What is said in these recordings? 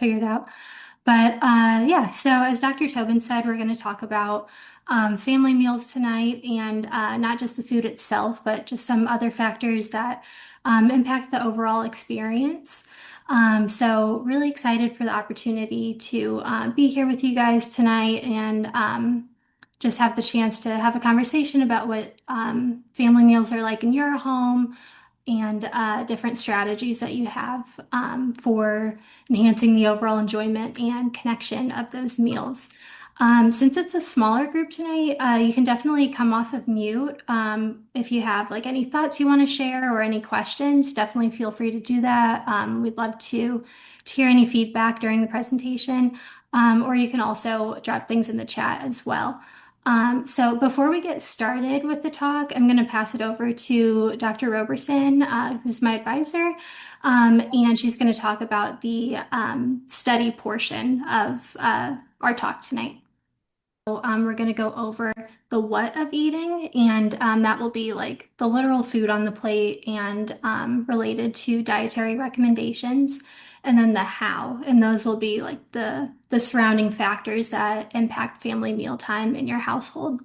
figured out. But yeah, so as Dr. Tobin said, we're going to talk about family meals tonight and not just the food itself, but just some other factors that impact the overall experience. So, really excited for the opportunity to be here with you guys tonight and just have the chance to have a conversation about what family meals are like in your home and different strategies that you have for enhancing the overall enjoyment and connection of those meals. Since it's a smaller group tonight, you can definitely come off of mute. If you have like any thoughts you want to share or any questions, definitely feel free to do that. We'd love to hear any feedback during the presentation, or you can also drop things in the chat as well. So before we get started with the talk, I'm going to pass it over to Dr. Roberson, who's my advisor, and she's going to talk about the study portion of our talk tonight. So, we're going to go over the what of eating, and that will be like the literal food on the plate and related to dietary recommendations, and then the how, and those will be like the surrounding factors that impact family mealtime in your household.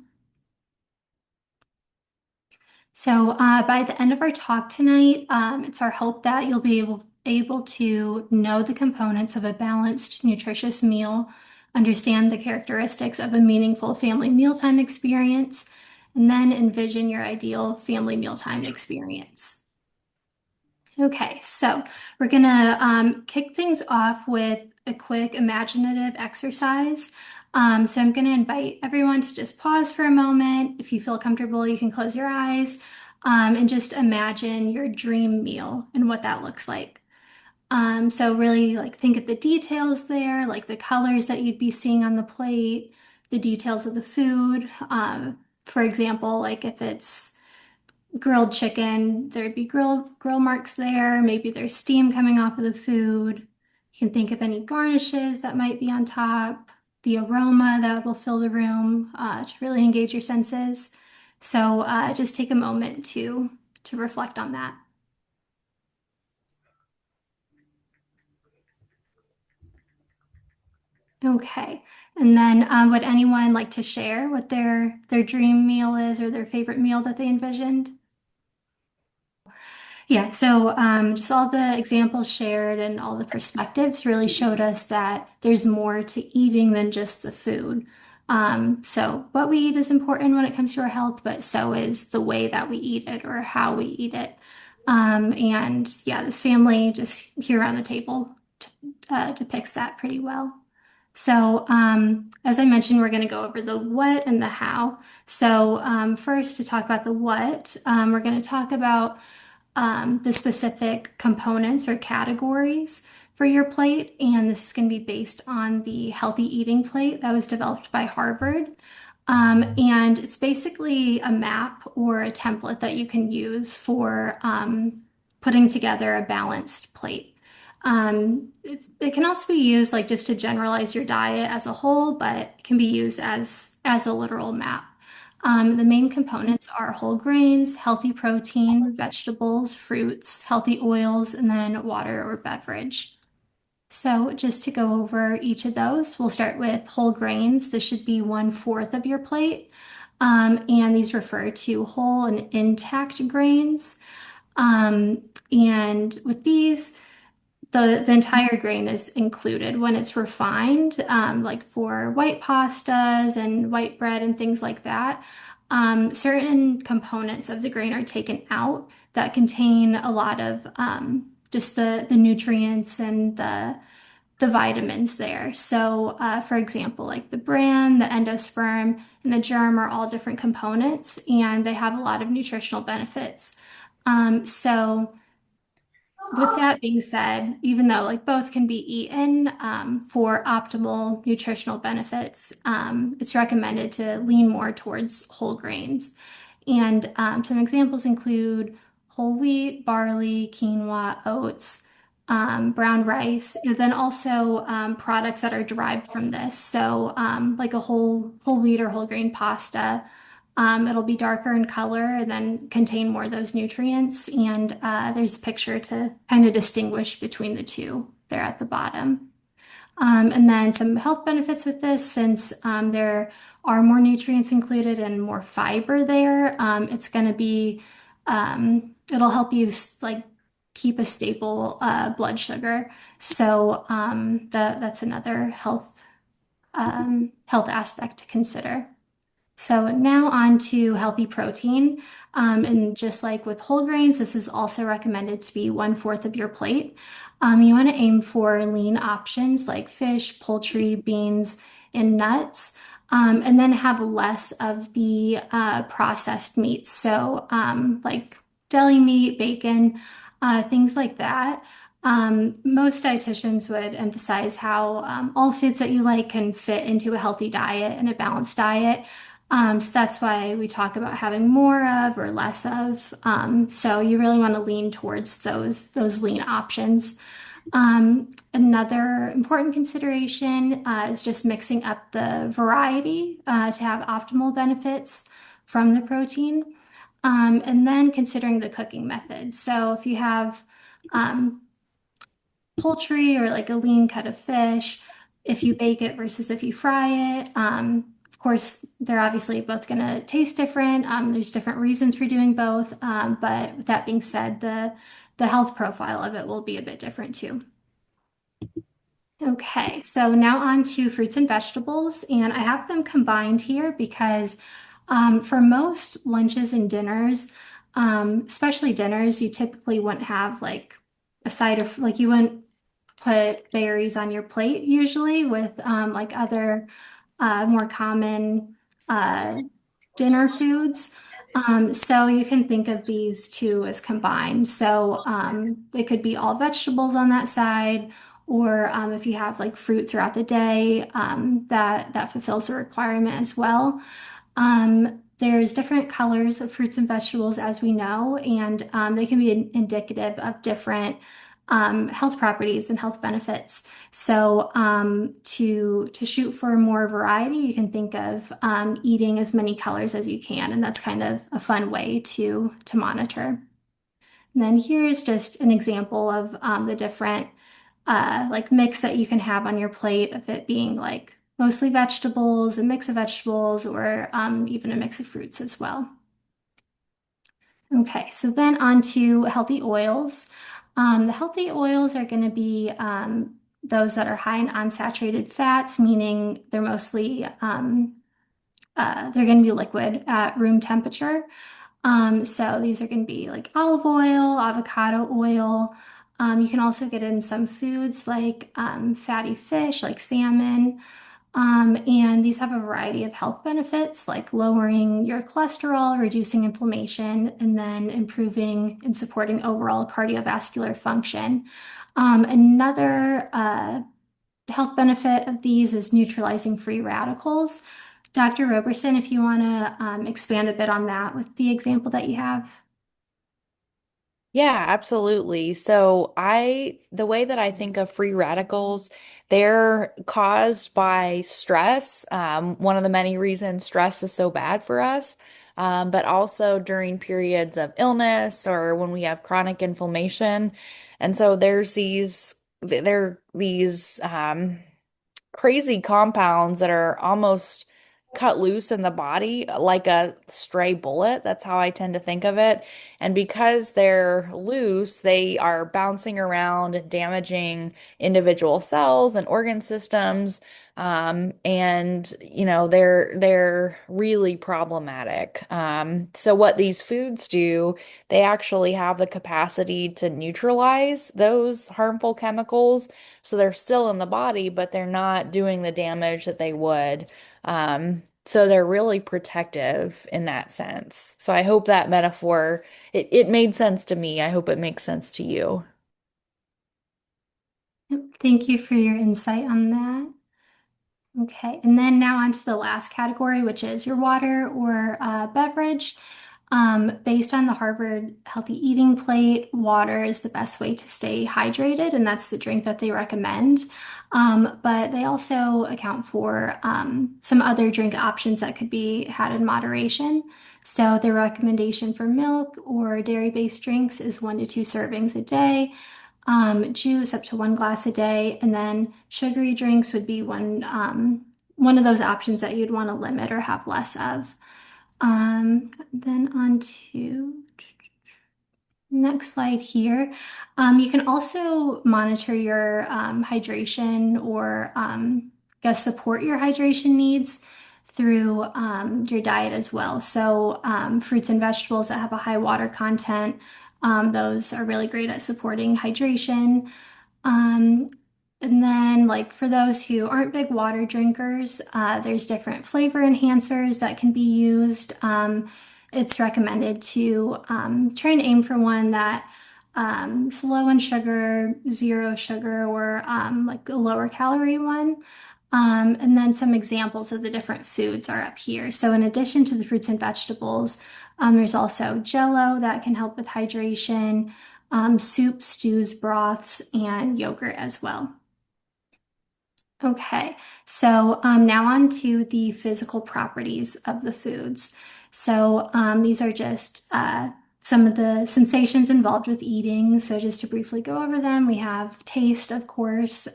So by the end of our talk tonight, it's our hope that you'll be able to know the components of a balanced, nutritious meal, understand the characteristics of a meaningful family mealtime experience, and then envision your ideal family mealtime experience. Okay, so we're gonna kick things off with a quick imaginative exercise. So I'm gonna invite everyone to just pause for a moment. If you feel comfortable, you can close your eyes and just imagine your dream meal and what that looks like. So really like think of the details there, like the colors that you'd be seeing on the plate, the details of the food. For example, like if it's grilled chicken, there'd be grill marks there. Maybe there's steam coming off of the food. You can think of any garnishes that might be on top, the aroma that will fill the room to really engage your senses. So just take a moment to reflect on that. Okay. And then would anyone like to share what their dream meal is or their favorite meal that they envisioned? Yeah, so just all the examples shared and all the perspectives really showed us that there's more to eating than just the food. So what we eat is important when it comes to our health, but so is the way that we eat it or how we eat it. And yeah, this family just here around the table depicts that pretty well. So, as I mentioned, we're going to go over the what and the how. So, first, to talk about the what, we're going to talk about the specific components or categories for your plate. And this is going to be based on the healthy eating plate that was developed by Harvard. And it's basically a map or a template that you can use for putting together a balanced plate. It can also be used like just to generalize your diet as a whole, but it can be used as a literal map. The main components are whole grains, healthy protein, vegetables, fruits, healthy oils, and then water or beverage. So just to go over each of those, we'll start with whole grains. This should be 1/4 of your plate. And these refer to whole and intact grains. And with these, the entire grain is included when it's refined, like for white pastas and white bread and things like that. Certain components of the grain are taken out that contain a lot of just the nutrients and the vitamins there. So, for example, like the bran, the endosperm, and the germ are all different components, and they have a lot of nutritional benefits. So with that being said, even though like both can be eaten for optimal nutritional benefits, it's recommended to lean more towards whole grains. And some examples include whole wheat, barley, quinoa, oats, brown rice, and then also products that are derived from this. So like a whole wheat or whole grain pasta. It'll be darker in color and then contain more of those nutrients. And there's a picture to kind of distinguish between the two there at the bottom. And then some health benefits with this, since there are more nutrients included and more fiber there, it's going to be, it'll help you like keep a stable blood sugar. So that's another health aspect to consider. So now on to healthy protein. And just like with whole grains, this is also recommended to be 1/4 of your plate. You want to aim for lean options like fish, poultry, beans, and nuts. And then have less of the processed meats. So like deli meat, bacon, things like that. Most dietitians would emphasize how all foods that you like can fit into a healthy diet and a balanced diet. So that's why we talk about having more of or less of. So you really want to lean towards those lean options. Another important consideration is just mixing up the variety to have optimal benefits from the protein. And then considering the cooking method. So if you have um, poultry or like a lean cut of fish, if you bake it versus if you fry it. Of course, they're obviously both going to taste different. There's different reasons for doing both. But with that being said, the health profile of it will be a bit different too. Okay, so now on to fruits and vegetables, and I have them combined here because for most lunches and dinners, especially dinners, you typically wouldn't have like a side of like you wouldn't put berries on your plate usually with like other more common uh, dinner foods. So you can think of these two as combined. So it could be all vegetables on that side, or if you have like fruit throughout the day, that fulfills the requirement as well. There's different colors of fruits and vegetables, as we know, and they can be indicative of different health properties and health benefits. So, to shoot for more variety, you can think of eating as many colors as you can, and that's kind of a fun way to monitor. And then here's just an example of the different like mix that you can have on your plate of it being like mostly vegetables, a mix of vegetables, or even a mix of fruits as well. Okay, so then on to healthy oils. The healthy oils are going to be those that are high in unsaturated fats, meaning they're mostly they're going to be liquid at room temperature. So these are going to be like olive oil, avocado oil. You can also get in some foods like fatty fish, like salmon. And these have a variety of health benefits like lowering your cholesterol, reducing inflammation, and then improving and supporting overall cardiovascular function. Another health benefit of these is neutralizing free radicals. Dr. Roberson, if you want to expand a bit on that with the example that you have. Yeah, absolutely. The way that I think of free radicals, they're caused by stress. One of the many reasons stress is so bad for us, but also during periods of illness or when we have chronic inflammation. And so there are these, crazy compounds that are almost cut loose in the body like a stray bullet. That's how I tend to think of it. And because they're loose, they are bouncing around and damaging individual cells and organ systems. And they're really problematic. So what these foods do, they actually have the capacity to neutralize those harmful chemicals, so they're still in the body, but they're not doing the damage that they would. So they're really protective in that sense. So I hope that metaphor, it made sense to me. I hope it makes sense to you. Yep, thank you for your insight on that. Okay, and then now on to the last category, which is your water or beverage. Based on the Harvard Healthy Eating Plate, water is the best way to stay hydrated, and that's the drink that they recommend. But they also account for some other drink options that could be had in moderation. So their recommendation for milk or dairy-based drinks is 1 to 2 servings a day. Juice up to 1 glass a day, and then sugary drinks would be one of those options that you'd want to limit or have less of. Then on to next slide here. You can also monitor your hydration or guess support your hydration needs through your diet as well. So fruits and vegetables that have a high water content, those are really great at supporting hydration. Um, and then, like for those who aren't big water drinkers, there's different flavor enhancers that can be used. It's recommended to try and aim for one that is low in sugar, zero sugar, or like a lower calorie one. And then some examples of the different foods are up here. So, in addition to the fruits and vegetables, there's also Jello that can help with hydration, soups, stews, broths, and yogurt as well. Okay, so now on to the physical properties of the foods. So these are just some of the sensations involved with eating. So just to briefly go over them, we have taste, of course.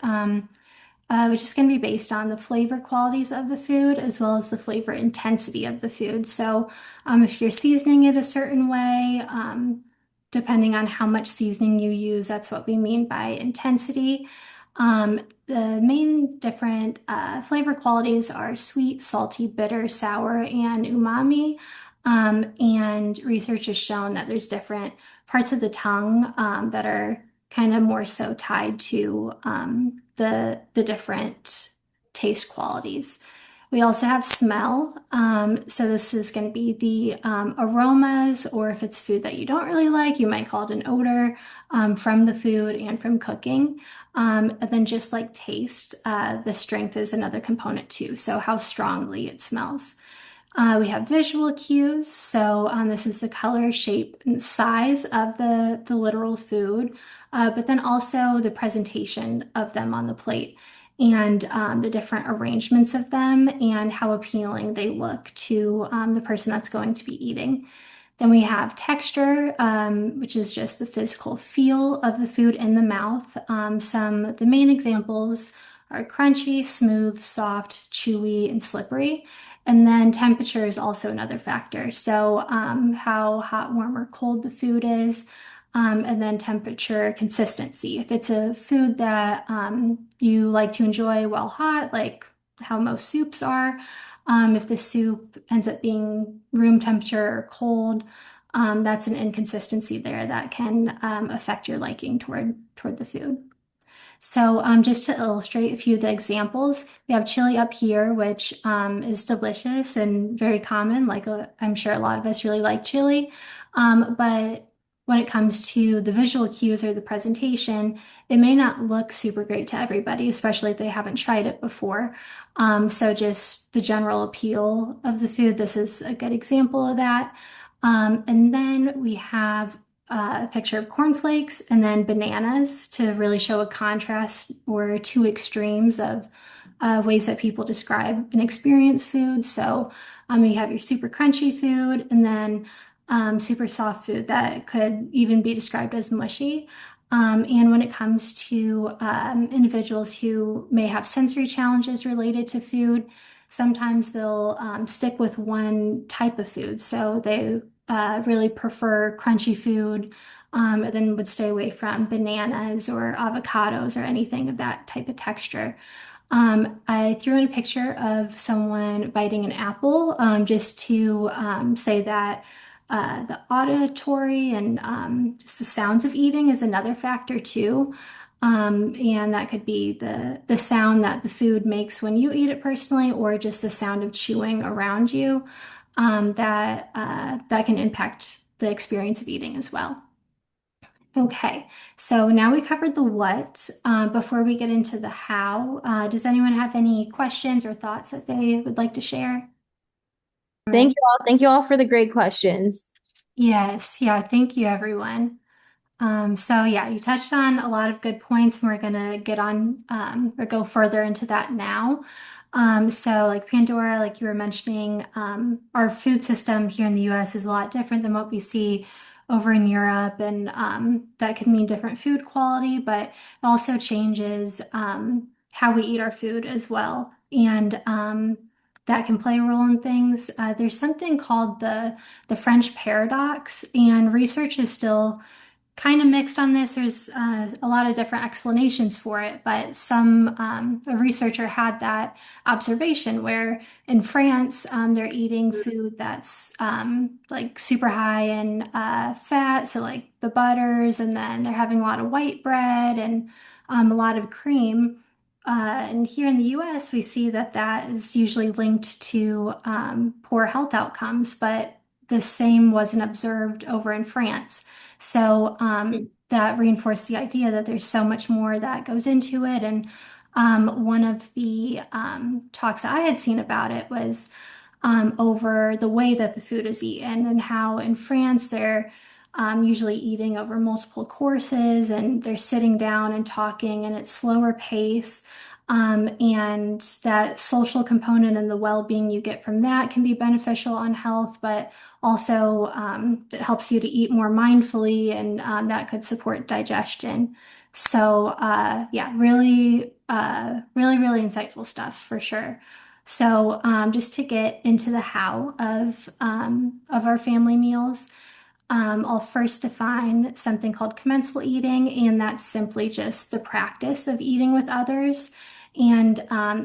Which is going to be based on the flavor qualities of the food as well as the flavor intensity of the food. So, if you're seasoning it a certain way, depending on how much seasoning you use, that's what we mean by intensity. The main different flavor qualities are sweet, salty, bitter, sour, and umami. And research has shown that there's different parts of the tongue that are kind of more so tied to the different taste qualities. We also have smell. So this is going to be the aromas, or if it's food that you don't really like, you might call it an odor from the food and from cooking. And then just like taste, the strength is another component too. So how strongly it smells. We have visual cues. So this is the color, shape, and size of the literal food, but then also the presentation of them on the plate and the different arrangements of them and how appealing they look to the person that's going to be eating. Then we have texture, which is just the physical feel of the food in the mouth. Some of the main examples are crunchy, smooth, soft, chewy, and slippery. And then temperature is also another factor. So, how hot, warm, or cold the food is. And then temperature consistency. If it's a food that you like to enjoy while hot, like how most soups are, if the soup ends up being room temperature or cold, that's an inconsistency there that can affect your liking toward the food. So, just to illustrate a few of the examples, we have chili up here, which is delicious and very common. Like, I'm sure a lot of us really like chili. But when it comes to the visual cues or the presentation, it may not look super great to everybody, especially if they haven't tried it before. So, just the general appeal of the food, this is a good example of that. And then we have a picture of cornflakes and then bananas to really show a contrast or two extremes of ways that people describe and experience food. So you have your super crunchy food and then super soft food that could even be described as mushy. And when it comes to individuals who may have sensory challenges related to food, sometimes they'll stick with one type of food. So they really prefer crunchy food, and then would stay away from bananas or avocados or anything of that type of texture. I threw in a picture of someone biting an apple just to say that the auditory and just the sounds of eating is another factor too. And that could be the sound that the food makes when you eat it personally, or just the sound of chewing around you that can impact the experience of eating as well. Okay, so now we covered the what. Before we get into the how, does anyone have any questions or thoughts that they would like to share? Thank you all. Thank you all for the great questions. Yes, yeah, thank you, everyone. So yeah, you touched on a lot of good points, and we're gonna get on or go further into that now. So like Pandora, like you were mentioning, our food system here in the US is a lot different than what we see over in Europe, and that could mean different food quality, but it also changes how we eat our food as well. And that can play a role in things. There's something called the French paradox, and research is still kind of mixed on this. There's a lot of different explanations for it, but a researcher had that observation where in France, they're eating food that's like super high in fat, so like the butters, and then they're having a lot of white bread and a lot of cream. And here in the US, we see that that is usually linked to poor health outcomes, but the same wasn't observed over in France. So that reinforced the idea that there's so much more that goes into it. And one of the talks that I had seen about it was over the way that the food is eaten and how in France they're usually eating over multiple courses and they're sitting down and talking and it's slower pace. And that social component and the well-being you get from that can be beneficial on health, but also it helps you to eat more mindfully and that could support digestion. So yeah, really insightful stuff for sure. So just to get into the how of our family meals, I'll first define something called commensal eating, and that's simply just the practice of eating with others. And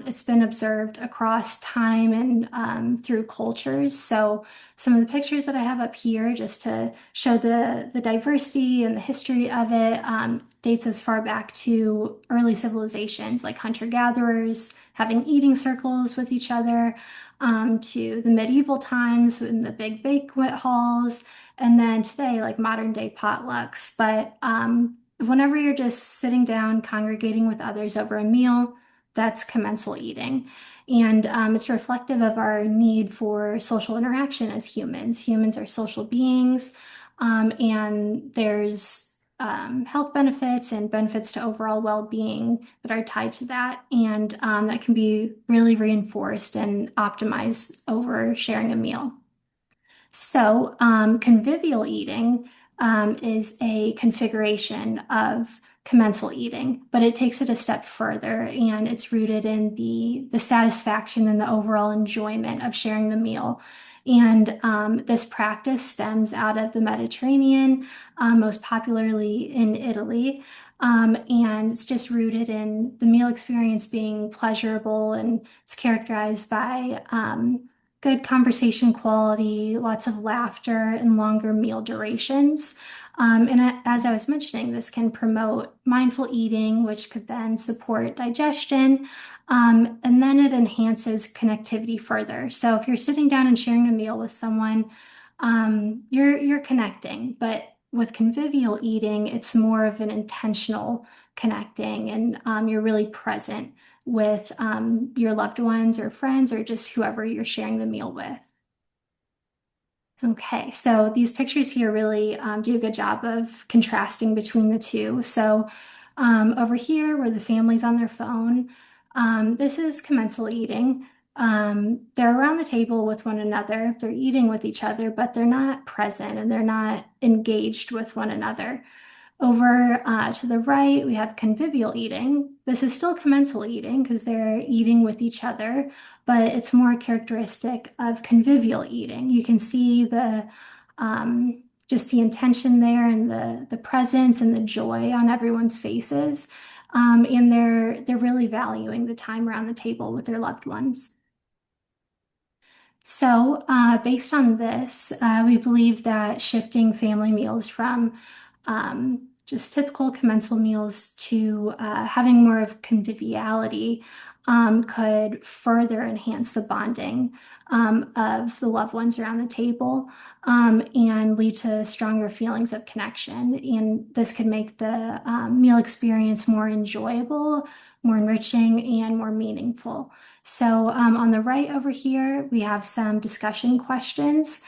it's been observed across time and through cultures. So some of the pictures that I have up here, just to show the diversity and the history of it, dates as far back to early civilizations like hunter-gatherers having eating circles with each other, to the medieval times in the big banquet halls and then today, like modern day potlucks. But whenever you're just sitting down, congregating with others over a meal, that's commensal eating. And it's reflective of our need for social interaction as humans. Humans are social beings, and there's health benefits and benefits to overall well-being that are tied to that. And that can be really reinforced and optimized over sharing a meal. So, convivial eating is a configuration of commensal eating, but it takes it a step further and it's rooted in the satisfaction and the overall enjoyment of sharing the meal. And this practice stems out of the Mediterranean, most popularly in Italy. And it's just rooted in the meal experience being pleasurable and it's characterized by good conversation quality, lots of laughter, and longer meal durations. As I was mentioning, this can promote mindful eating, which could then support digestion. And then it enhances connectivity further. So if you're sitting down and sharing a meal with someone, you're connecting. But with convivial eating, it's more of an intentional connecting, and you're really present with your loved ones or friends or just whoever you're sharing the meal with. Okay, so these pictures here really do a good job of contrasting between the two. So over here, where the family's on their phone, this is commensal eating. They're around the table with one another, they're eating with each other, but they're not present and they're not engaged with one another. Over to the right, we have convivial eating. This is still commensal eating because they're eating with each other, but it's more characteristic of convivial eating. You can see the just the intention there and the presence and the joy on everyone's faces. And they're really valuing the time around the table with their loved ones. So, based on this, we believe that shifting family meals from just typical commensal meals to having more of conviviality could further enhance the bonding of the loved ones around the table and lead to stronger feelings of connection. And this could make the meal experience more enjoyable, more enriching, and more meaningful. So on the right over here, we have some discussion questions.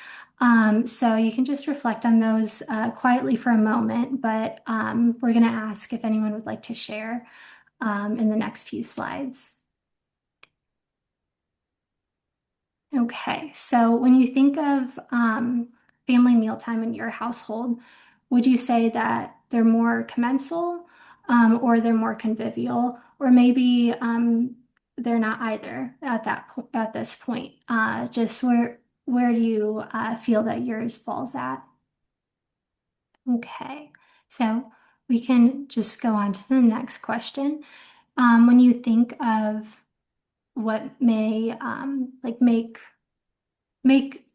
So you can just reflect on those quietly for a moment, but we're going to ask if anyone would like to share in the next few slides. Okay, so when you think of family mealtime in your household, would you say that they're more commensal, or they're more convivial, or maybe they're not either at at this point? Just where do you feel that yours falls at? Okay, so we can just go on to the next question. When you think of what may like make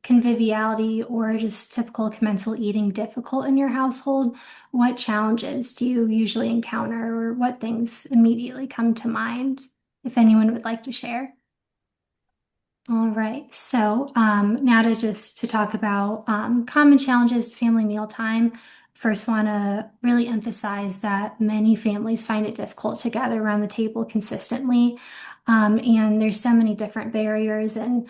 conviviality or just typical commensal eating difficult in your household, what challenges do you usually encounter, or what things immediately come to mind, if anyone would like to share? All right, so now to talk about common challenges to family mealtime. First, want to really emphasize that many families find it difficult to gather around the table consistently, and there's so many different barriers and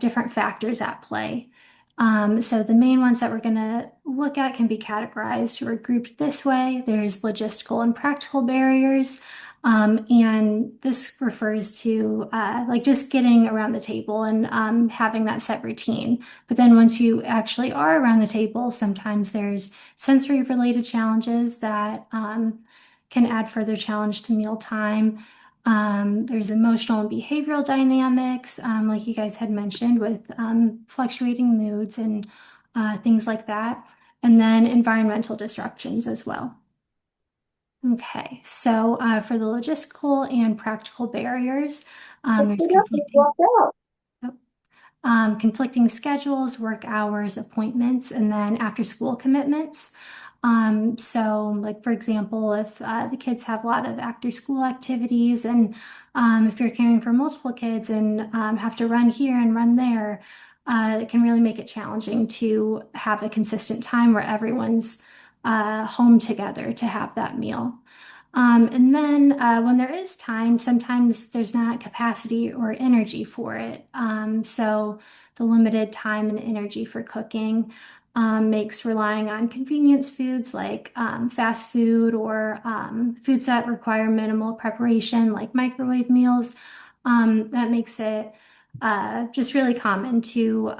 different factors at play. So the main ones that we're going to look at can be categorized or grouped this way. There's logistical and practical barriers. And this refers to like just getting around the table and having that set routine. But then once you actually are around the table, sometimes there's sensory related challenges that can add further challenge to mealtime. There's emotional and behavioral dynamics, like you guys had mentioned, with fluctuating moods and things like that. And then environmental disruptions as well. Okay, so for the logistical and practical barriers, there's conflicting schedules, work hours, appointments, and then after school commitments. So, like for example, if the kids have a lot of after school activities, and if you're caring for multiple kids and have to run here and run there, it can really make it challenging to have a consistent time where everyone's home together to have that meal. And then when there is time, sometimes there's not capacity or energy for it. So the limited time and energy for cooking makes relying on convenience foods like fast food or foods that require minimal preparation, like microwave meals. That makes it just really common to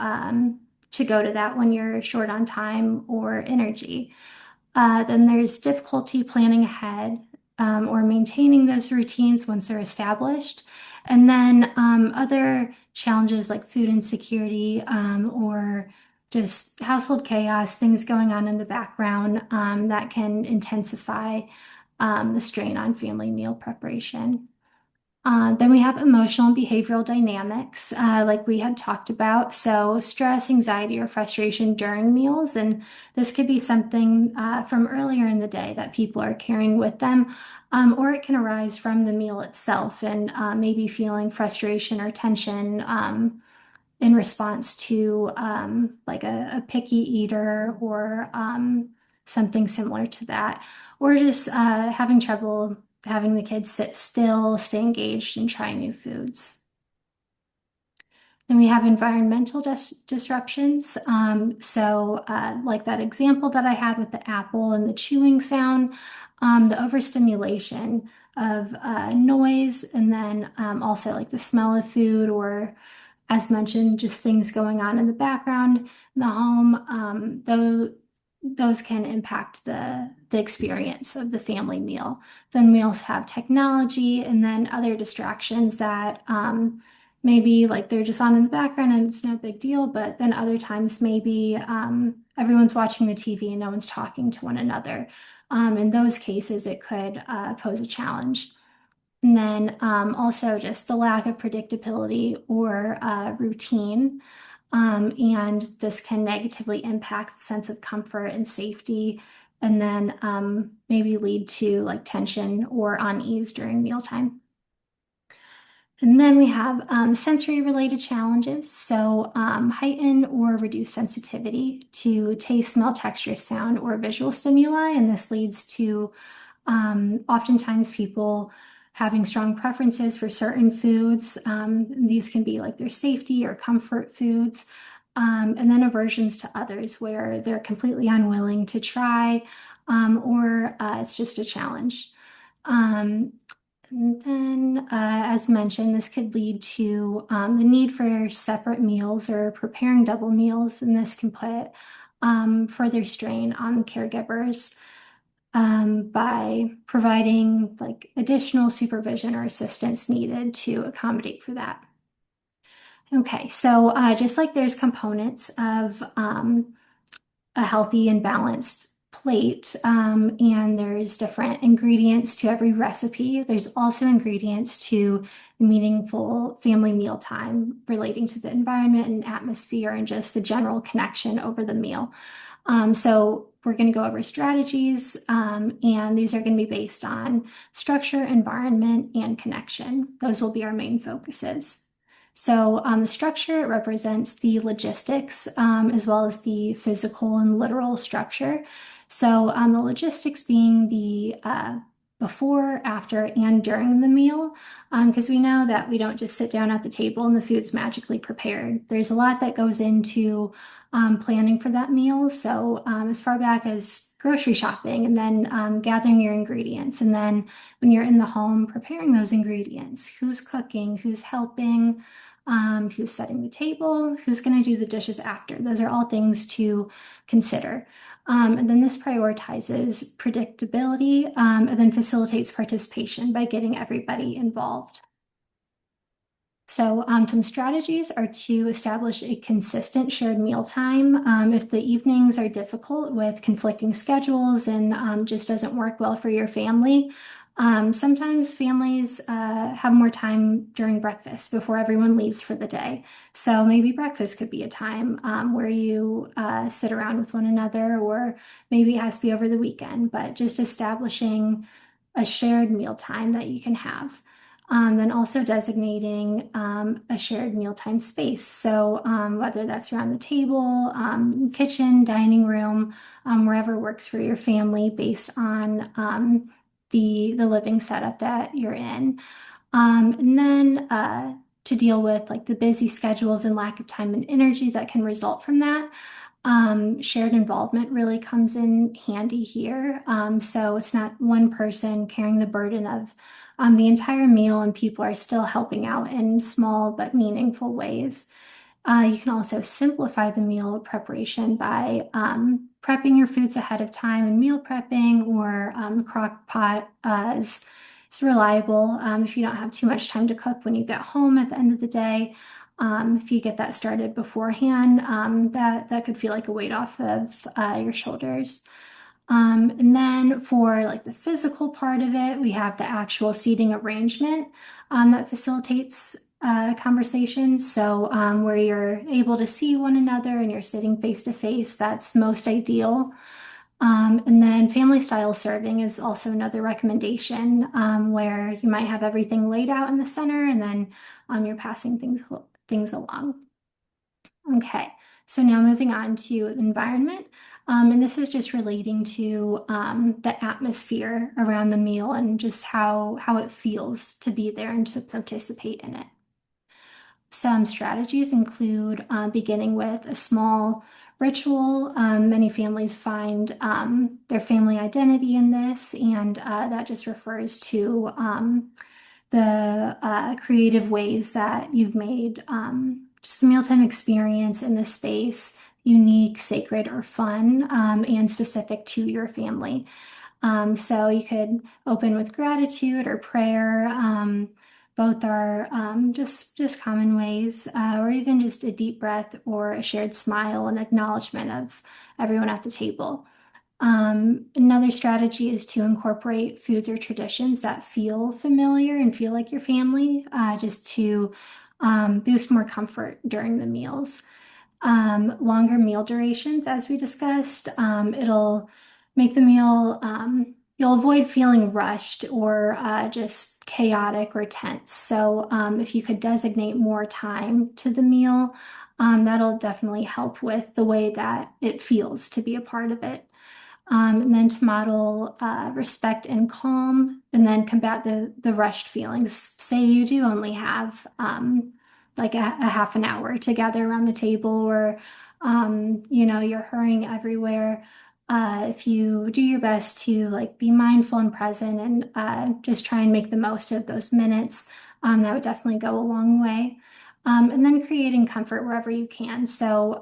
go to that when you're short on time or energy. Then there's difficulty planning ahead, or maintaining those routines once they're established. And then other challenges like food insecurity, or just household chaos, things going on in the background that can intensify the strain on family meal preparation. Then we have emotional and behavioral dynamics, like we had talked about. So, stress, anxiety, or frustration during meals. And this could be something from earlier in the day that people are carrying with them, or it can arise from the meal itself and maybe feeling frustration or tension in response to like a picky eater or something similar to that, or just having trouble having the kids sit still, stay engaged, and try new foods. Then we have environmental disruptions. Like that example that I had with the apple and the chewing sound, the overstimulation of noise, and then also like the smell of food, or as mentioned, just things going on in the background in the home. Those can impact the experience of the family meal. Then we also have technology and then other distractions that maybe like they're just on in the background and it's no big deal, but then other times maybe everyone's watching the TV and no one's talking to one another. In those cases, it could pose a challenge. And then also just the lack of predictability or routine. And this can negatively impact the sense of comfort and safety, and then maybe lead to like tension or unease during mealtime. And then we have sensory related challenges. So, heighten or reduce sensitivity to taste, smell, texture, sound, or visual stimuli. And this leads to oftentimes people having strong preferences for certain foods. These can be like their safety or comfort foods. And then aversions to others where they're completely unwilling to try, or it's just a challenge. Um, And then, as mentioned, this could lead to the need for separate meals or preparing double meals, and this can put further strain on caregivers by providing like additional supervision or assistance needed to accommodate for that. Okay, so just like there's components of a healthy and balanced plate, and there's different ingredients to every recipe. There's also ingredients to meaningful family mealtime relating to the environment and atmosphere and just the general connection over the meal. So we're going to go over strategies, and these are going to be based on structure, environment, and connection. Those will be our main focuses. So the structure represents the logistics as well as the physical and literal structure. So the logistics being the before, after, and during the meal, because we know that we don't just sit down at the table and the food's magically prepared. There's a lot that goes into planning for that meal. So as far back as grocery shopping and then gathering your ingredients. And then when you're in the home, preparing those ingredients, who's cooking, who's helping, who's setting the table, who's going to do the dishes after. Those are all things to consider. And then this prioritizes predictability and then facilitates participation by getting everybody involved. So some strategies are to establish a consistent shared mealtime. If the evenings are difficult with conflicting schedules and just doesn't work well for your family, sometimes families have more time during breakfast before everyone leaves for the day. So maybe breakfast could be a time where you sit around with one another, or maybe it has to be over the weekend, but just establishing a shared mealtime that you can have. Then also designating a shared mealtime space. So whether that's around the table, kitchen, dining room, wherever works for your family based on the living setup that you're in. And then to deal with like the busy schedules and lack of time and energy that can result from that. Shared involvement really comes in handy here. So it's not one person carrying the burden of the entire meal, and people are still helping out in small but meaningful ways. You can also simplify the meal preparation by prepping your foods ahead of time and meal prepping, or crock pot is reliable if you don't have too much time to cook when you get home at the end of the day. If you get that started beforehand, that could feel like a weight off of your shoulders. And then for like the physical part of it, we have the actual seating arrangement that facilitates conversations. So where you're able to see one another and you're sitting face to face, that's most ideal. And then family style serving is also another recommendation where you might have everything laid out in the center, and then you're passing things along. Okay, so now moving on to environment. And this is just relating to the atmosphere around the meal and just how it feels to be there and to participate in it. Some strategies include beginning with a small ritual. Many families find their family identity in this, and that just refers to the creative ways that you've made just a mealtime experience in this space unique, sacred, or fun, and specific to your family. So you could open with gratitude or prayer. Both are just common ways, or even just a deep breath or a shared smile and acknowledgement of everyone at the table. Another strategy is to incorporate foods or traditions that feel familiar and feel like your family, just to boost more comfort during the meals. Longer meal durations, as we discussed, it'll make the meal, you'll avoid feeling rushed or just chaotic or tense. So if you could designate more time to the meal, that'll definitely help with the way that it feels to be a part of it. And then to model respect and calm, and then combat the rushed feelings. Say you do only have like a half an hour together around the table, or you're hurrying everywhere. if you do your best to like be mindful and present and just try and make the most of those minutes, that would definitely go a long way. And then creating comfort wherever you can. So,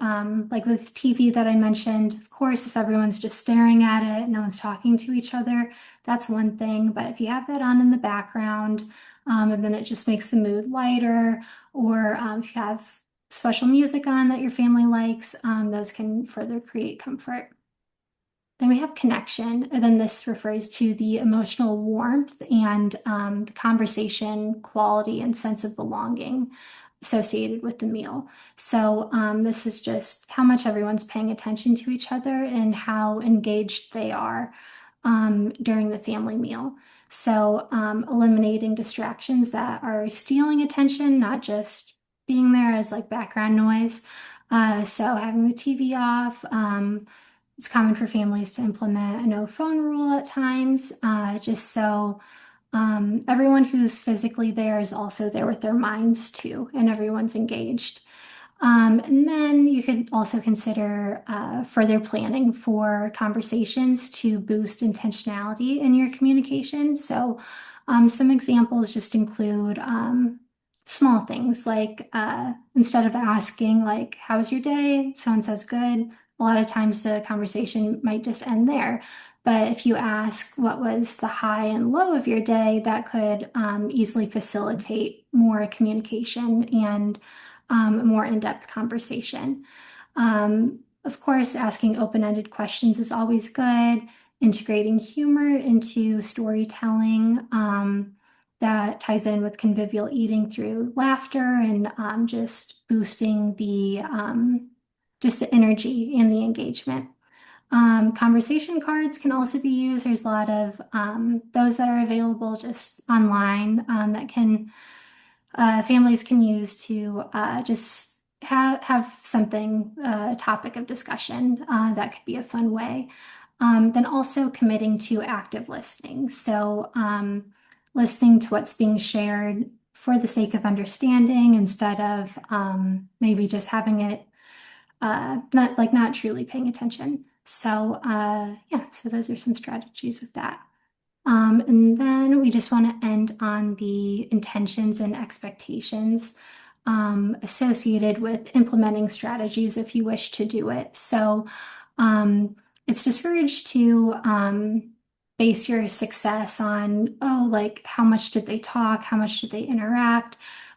like with TV that I mentioned, of course, if everyone's just staring at it, no one's talking to each other, that's one thing. But if you have that on in the background, and then it just makes the mood lighter, or if you have special music on that your family likes, those can further create comfort. Then we have connection, and then this refers to the emotional warmth and the conversation quality and sense of belonging associated with the meal. So this is just how much everyone's paying attention to each other and how engaged they are during the family meal. So eliminating distractions that are stealing attention, not just being there as like background noise. So having the TV off. It's common for families to implement a no phone rule at times, just so everyone who's physically there is also there with their minds too, and everyone's engaged. And then you could also consider further planning for conversations to boost intentionality in your communication. So, some examples just include small things like instead of asking, like, "How was your day?" Someone says, "Good." A lot of times the conversation might just end there. But if you ask what was the high and low of your day, that could easily facilitate more communication and a more in-depth conversation. Of course, asking open-ended questions is always good. Integrating humor into storytelling that ties in with convivial eating through laughter and just boosting the just the energy and the engagement. Conversation cards can also be used. There's a lot of those that are available just online that can families can use to just have something, a topic of discussion that could be a fun way. Then also committing to active listening. So listening to what's being shared for the sake of understanding instead of maybe just having it not truly paying attention. So yeah, so those are some strategies with that. And then we just want to end on the intentions and expectations associated with implementing strategies if you wish to do it. So it's discouraged to base your success on, oh, like how much did they talk? How much did they interact?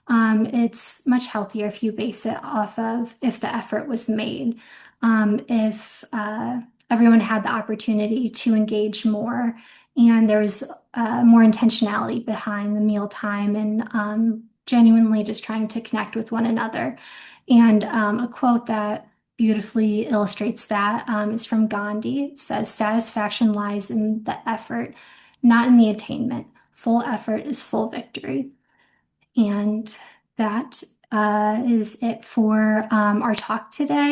It's much healthier if you base it off of if the effort was made. If everyone had the opportunity to engage more and there was more intentionality behind the mealtime and genuinely just trying to connect with one another. And a quote that beautifully illustrates that is from Gandhi. It says, "Satisfaction lies in the effort, not in the attainment. Full effort is full victory." And that is it for our talk today.